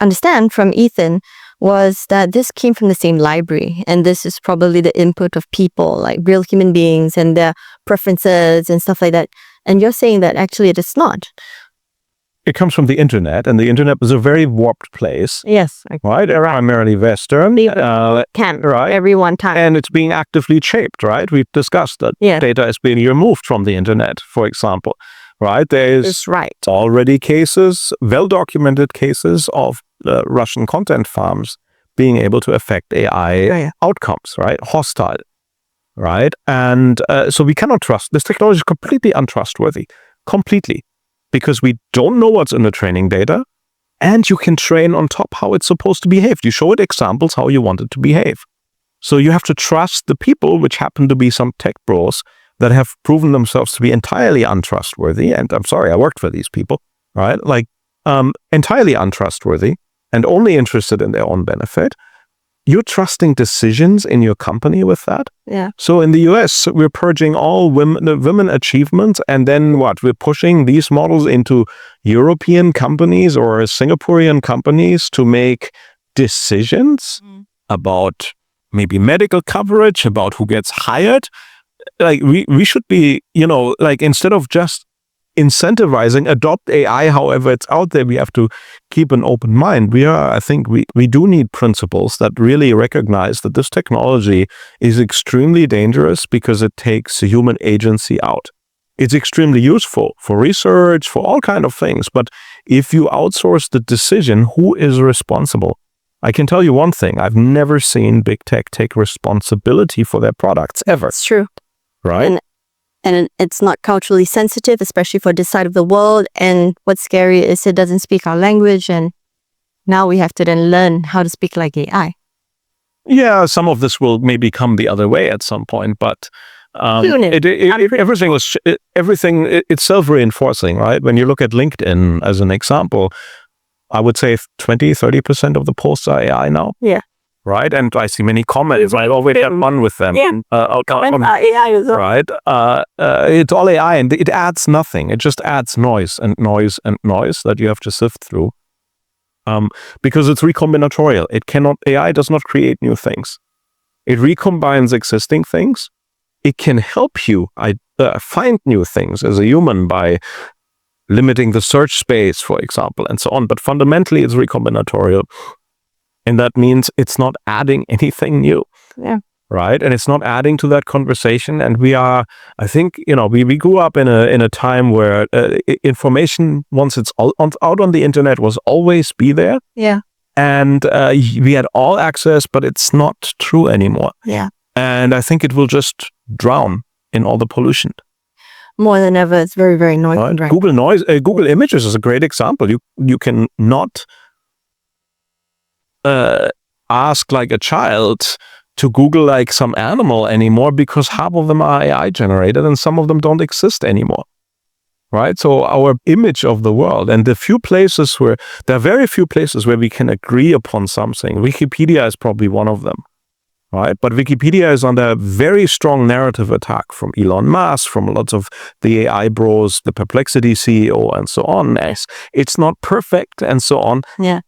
understand from Ethan was that this came from the same library, and this is probably the input of people, like real human beings and their preferences and stuff like that. And you're saying that actually it is not. it comes from the internet, and the internet was a very warped place, Yes. right? Primarily Western, right? Every one time. And it's being actively shaped, right? We've discussed that data is being removed from the internet, for example, right? There's already cases, well-documented cases of Russian content farms being able to affect AI outcomes, right? Hostile, right? And so we cannot trust. This technology is completely untrustworthy, completely, because we don't know what's in the training data, and you can train on top how it's supposed to behave. You show it examples how you want it to behave. So you have to trust the people, which happen to be some tech bros that have proven themselves to be entirely untrustworthy. And I'm sorry, I worked for these people, right? Like entirely untrustworthy and only interested in their own benefit. You're trusting decisions in your company with that? Yeah. So in the US, we're purging all women achievements, and then what? We're pushing these models into European companies or Singaporean companies to make decisions about maybe medical coverage, about who gets hired. Like we should be, like instead of just incentivizing, adopt AI however it's out there, we have to keep an open mind. I think we do need principles that really recognize that this technology is extremely dangerous because it takes human agency out. It's extremely useful for research, for all kinds of things, but if you outsource the decision, who is responsible? I can tell you one thing, I've never seen big tech take responsibility for their products, ever. It's true. Right? And it's not culturally sensitive, especially for this side of the world. And what's scary is it doesn't speak our language. And now we have to then learn how to speak like AI. Yeah, some of this will maybe come the other way at some point, but it's self-reinforcing, right? When you look at LinkedIn as an example, I would say 20-30% of the posts are AI now. Yeah. Right, and I see many comments. I always have fun with them. Yeah, comments are AI as well. Right, it's all AI, and it adds nothing. It just adds noise and noise and noise that you have to sift through. Because it's recombinatorial. AI does not create new things. It recombines existing things. It can help you find new things as a human by limiting the search space, for example, and so on. But fundamentally, it's recombinatorial. And that means it's not adding anything new. Yeah. Right. And it's not adding to that conversation. And I think, we grew up in a time where information, once it's out on the internet, was always be there. Yeah. And we had all access, but it's not true anymore. Yeah. And I think it will just drown in all the pollution. More than ever, it's very, very noisy. Right? Google Images is a great example. You can not ask like a child to Google like some animal anymore because half of them are AI generated and some of them don't exist anymore. Right? So our image of the world, and there are very few places where we can agree upon something. Wikipedia is probably one of them. Right? But Wikipedia is under very strong narrative attack from Elon Musk, from lots of the AI bros, the Perplexity CEO, and so on. It's not perfect, and so on. Yeah.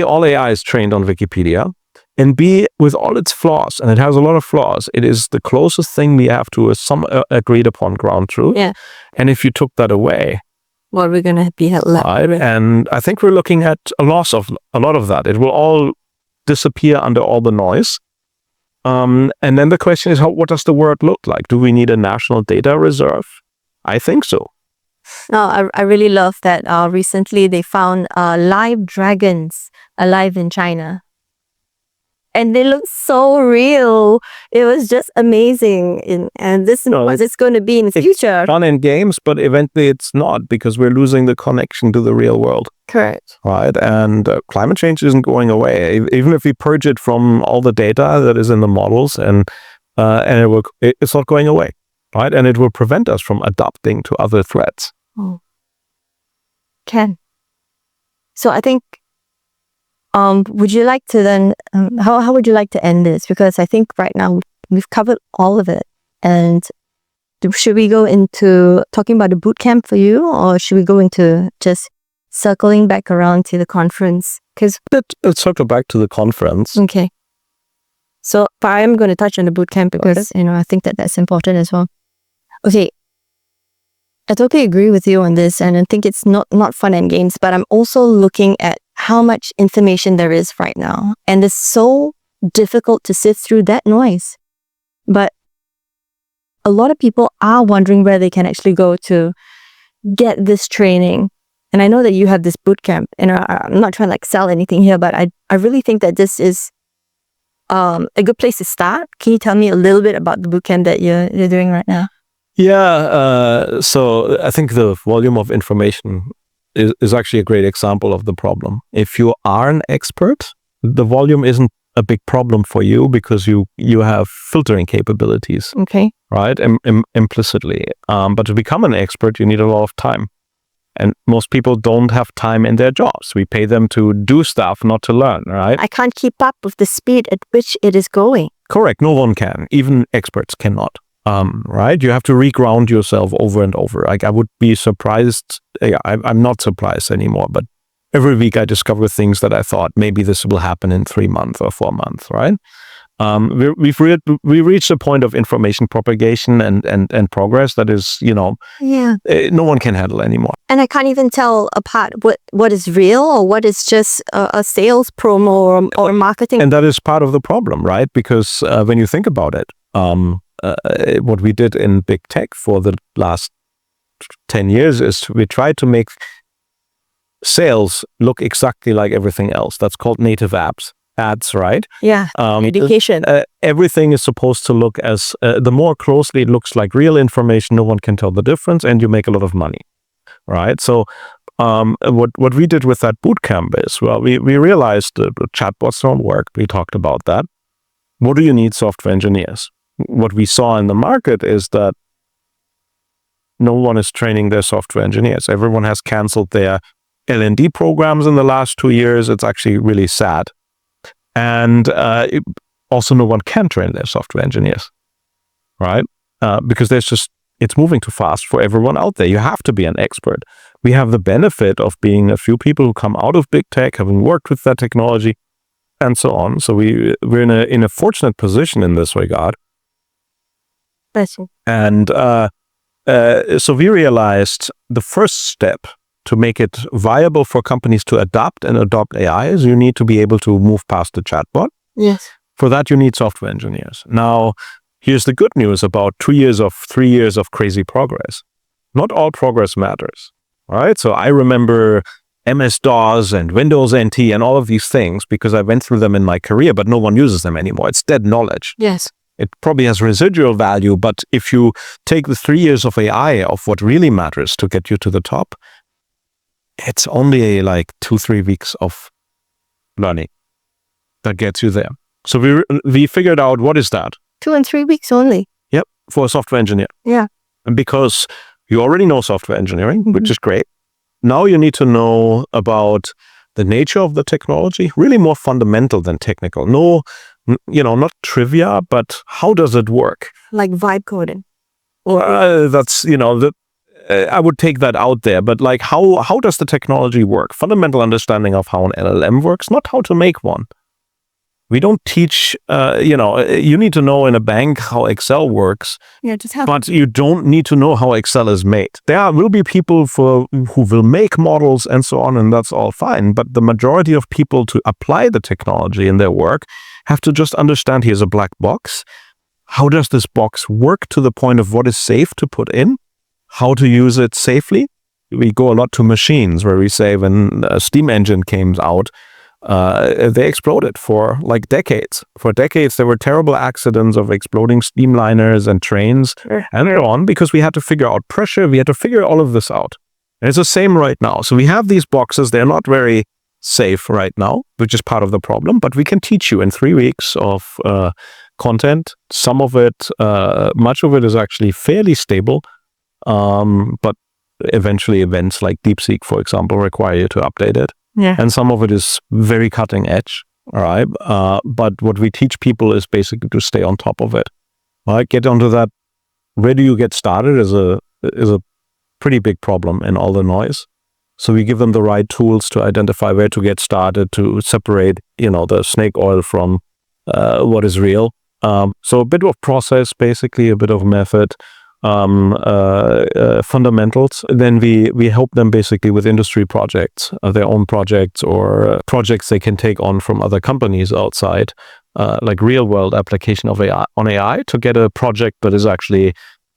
All AI is trained on Wikipedia, and B, with all its flaws, and it has a lot of flaws, it is the closest thing we have to some agreed upon ground truth. Yeah. And if you took that away, well, we're going to be left. And I think we're looking at a loss of a lot of that. It will all disappear under all the noise. And then the question is, what does the world look like? Do we need a national data reserve? I think so. No, I really love that recently they found live dragons alive in China. And they look so real. It was just amazing. And this is what it's going to be in the future. It's fun in games, but eventually it's not, because we're losing the connection to the real world. Correct. Right. And climate change isn't going away. Even if we purge it from all the data that is in the models, and it's not going away. Right. And it will prevent us from adapting to other threats. Oh. Ken. So I think, would you like to then, how would you like to end this? Because I think right now we've covered all of it. And should we go into talking about the boot camp for you, or should we go into just circling back around to the conference? Because let's circle back to the conference. Okay. So I'm going to touch on the boot camp because, I think that's important as well. Okay. I totally agree with you on this, and I think it's not fun and games, but I'm also looking at how much information there is right now, and it's so difficult to sift through that noise. But a lot of people are wondering where they can actually go to get this training. And I know that you have this boot camp, and I'm not trying to like sell anything here, but I really think that this is a good place to start. Can you tell me a little bit about the boot camp that you're doing right now? Yeah, so I think the volume of information is actually a great example of the problem. If you are an expert, the volume isn't a big problem for you because you have filtering capabilities, Okay. right? Implicitly. But to become an expert, you need a lot of time. And most people don't have time in their jobs. We pay them to do stuff, not to learn, right? I can't keep up with the speed at which it is going. Correct. No one can. Even experts cannot. Right? You have to reground yourself over and over. Like, I would be surprised. I'm not surprised anymore, but every week I discover things that I thought maybe this will happen in 3 months or 4 months, right? We reached a point of information propagation and progress that is, no one can handle anymore. And I can't even tell apart what is real or what is just a sales promo or marketing. And that is part of the problem, right? Because when you think about it, what we did in big tech for the last 10 years is we tried to make sales look exactly like everything else. That's called native ads, right? Yeah, education. Everything is supposed to look as, the more closely it looks like real information, no one can tell the difference, and you make a lot of money, right? So what we did with that bootcamp is, well, we realized the chatbots don't work. We talked about that. What do you need? Software engineers. What we saw in the market is that no one is training their software engineers. Everyone has canceled their L&D programs in the last 2 years. It's actually really sad. And also no one can train their software engineers, right? Because it's moving too fast for everyone out there. You have to be an expert. We have the benefit of being a few people who come out of big tech, having worked with that technology, and so on. So we're in a fortunate position in this regard. And so we realized the first step to make it viable for companies to adopt AI is you need to be able to move past the chatbot. Yes. For that, you need software engineers. Now, here's the good news about 3 years of crazy progress. Not all progress matters, right? So I remember MS-DOS and Windows NT and all of these things because I went through them in my career, but no one uses them anymore. It's dead knowledge. Yes. It probably has residual value, but if you take the 3 years of AI of what really matters to get you to the top, it's only like 2-3 weeks of learning that gets you there. So we figured out, what is that? 2 and 3 weeks only. Yep, for a software engineer. Yeah. And because you already know software engineering, which is great, now you need to know about the nature of the technology, really more fundamental than technical. No, not trivia, but how does it work? Like vibe coding. Well, that's, I would take that out there, but like how does the technology work? Fundamental understanding of how an LLM works, not how to make one. We don't teach, you need to know in a bank how Excel works, but you don't need to know how Excel is made. There will be people who will make models and so on, and that's all fine. But the majority of people to apply the technology in their work have to just understand, here's a black box. How does this box work to the point of what is safe to put in? How to use it safely? We go a lot to machines where we say when a steam engine came out, they exploded for like decades. For decades, there were terrible accidents of exploding steamliners and trains and so on because we had to figure out pressure. We had to figure all of this out. And it's the same right now. So we have these boxes. They're not very safe right now, which is part of the problem. But we can teach you in 3 weeks of content. Some of it, much of it is actually fairly stable. But eventually events like DeepSeek, for example, require you to update it. Yeah. And some of it is very cutting edge. All right. But what we teach people is basically to stay on top of it. Right? Get onto that. Where do you get started is a pretty big problem in all the noise. So we give them the right tools to identify where to get started, to separate, the snake oil from, what is real. So a bit of process, basically a bit of method. fundamentals. Then we help them basically with industry projects, their own projects or projects they can take on from other companies outside, like real world application of AI to get a project that is actually,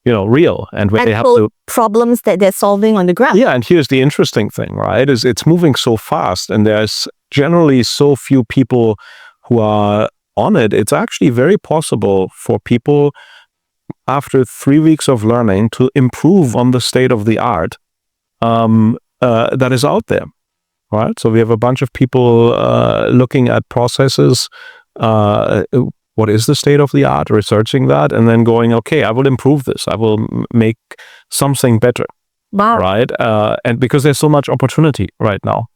real and where they have to problems that they're solving on the ground. Yeah, and here's the interesting thing, right? Is it's moving so fast, and there's generally so few people who are on it. It's actually very possible for people after 3 weeks of learning to improve on the state of the art that is out there, right? So we have a bunch of people looking at processes. What is the state of the art, researching that, and then going, okay, I will improve this. I will make something better. Wow. Right? And because there's so much opportunity right now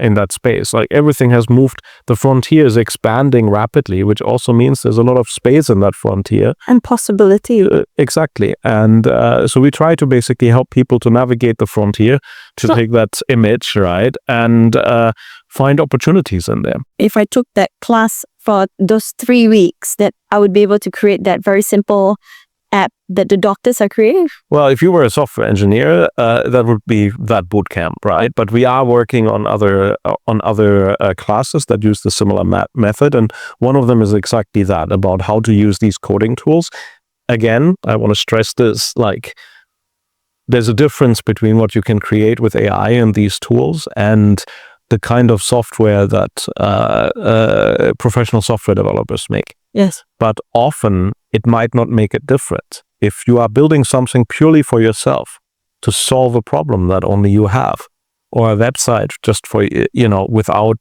in that space, like everything has moved, the frontier is expanding rapidly, which also means there's a lot of space in that frontier. And possibility. Exactly. And so we try to basically help people to navigate the frontier, to take that image, right? And find opportunities in there. If I took that class for those 3 weeks, that I would be able to create that very simple app that the doctors are creating? Well, if you were a software engineer, that would be that boot camp, right? But we are working on other classes that use the similar method, and one of them is exactly that, about how to use these coding tools. Again, I want to stress this, like, there's a difference between what you can create with AI and these tools and the kind of software that professional software developers make. Yes. But often it might not make a difference. If you are building something purely for yourself to solve a problem that only you have, or a website just for, without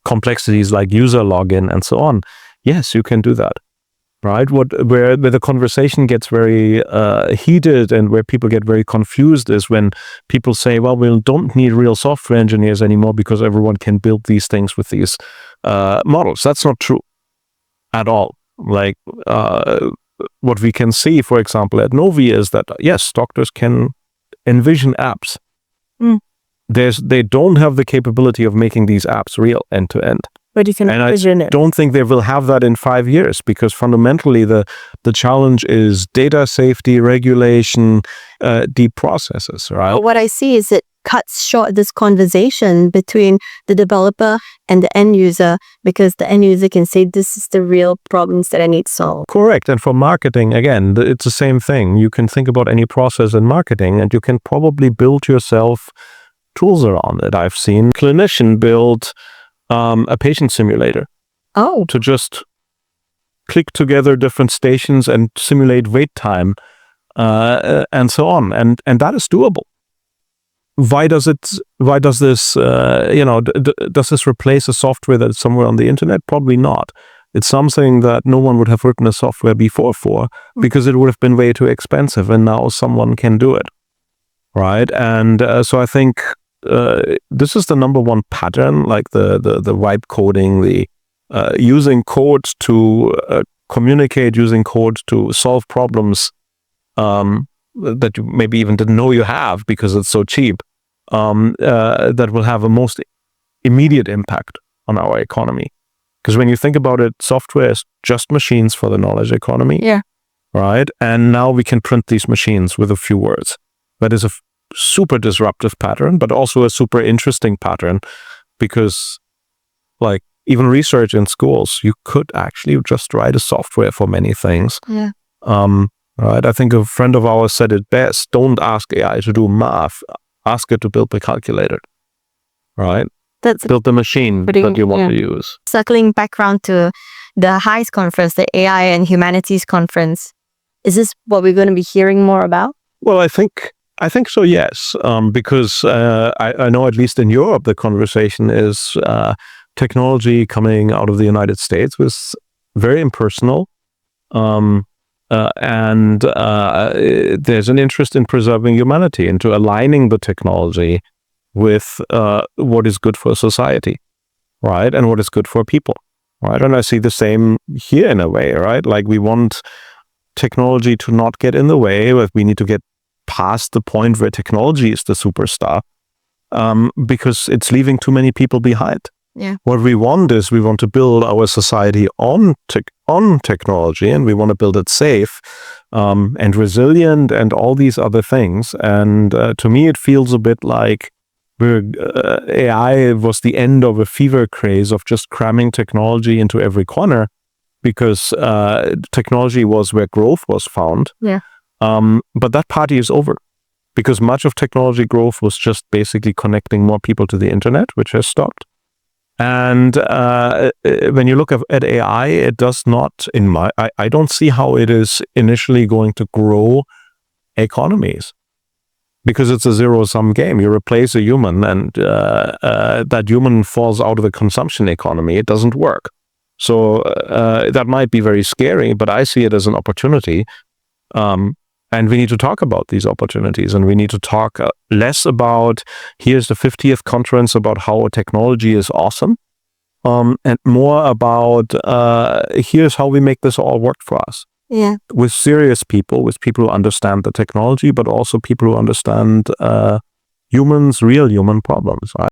complexities like user login and so on, yes, you can do that. Right? Where the conversation gets very heated and where people get very confused is when people say, well, we don't need real software engineers anymore because everyone can build these things with these models. That's not true at all. Like what we can see, for example, at Novi is that, yes, doctors can envision apps. They don't have the capability of making these apps real end to end. But you can envision it. I don't think they will have that in 5 years, because fundamentally the challenge is data safety, regulation, deep processes, right? But what I see is it cuts short this conversation between the developer and the end user, because the end user can say, this is the real problems that I need solved. Correct. And for marketing, again, it's the same thing. You can think about any process in marketing and you can probably build yourself tools around it. I've seen clinician build a patient simulator. Oh. To just click together different stations and simulate wait time and so on. And that is doable. Why does this does this replace a software that's somewhere on the internet? Probably not. It's something that no one would have written a software before for, because it would have been way too expensive, and now someone can do it. Right? And so I think this is the number one pattern, like the vibe coding, the using code to communicate, using code to solve problems that you maybe even didn't know you have because it's so cheap, that will have a most immediate impact on our economy. Because when you think about it, software is just machines for the knowledge economy. Yeah. Right? And now we can print these machines with a few words. That is a super disruptive pattern, but also a super interesting pattern, because like even research in schools, you could actually just write a software for many things. Yeah. Right. I think a friend of ours said it best: don't ask AI to do math, ask it to build the calculator. Right. Build the machine that you want to use. Circling back around to the HIGHS conference, the AI and Humanities conference, is this what we're going to be hearing more about? Well, I think so, yes. Because I know at least in Europe, the conversation is technology coming out of the United States was very impersonal. And there's an interest in preserving humanity, into aligning the technology with what is good for society, right? And what is good for people, right? And I see the same here in a way, right? Like we want technology to not get in the way, but we need to get past the point where technology is the superstar, because it's leaving too many people behind. Yeah. What we want is we want to build our society on technology, and we want to build it safe and resilient and all these other things. And to me, it feels a bit like AI was the end of a fever craze of just cramming technology into every corner, because technology was where growth was found. Yeah. But that party is over, because much of technology growth was just basically connecting more people to the internet, which has stopped. And when you look at AI, it does not, I don't see how it is initially going to grow economies, because it's a zero-sum game. You replace a human and that human falls out of the consumption economy. It doesn't work. So that might be very scary, but I see it as an opportunity. And we need to talk about these opportunities, and we need to talk less about, here's the 50th conference about how technology is awesome, and more about, here's how we make this all work for us. Yeah. With serious people, with people who understand the technology, but also people who understand real human problems.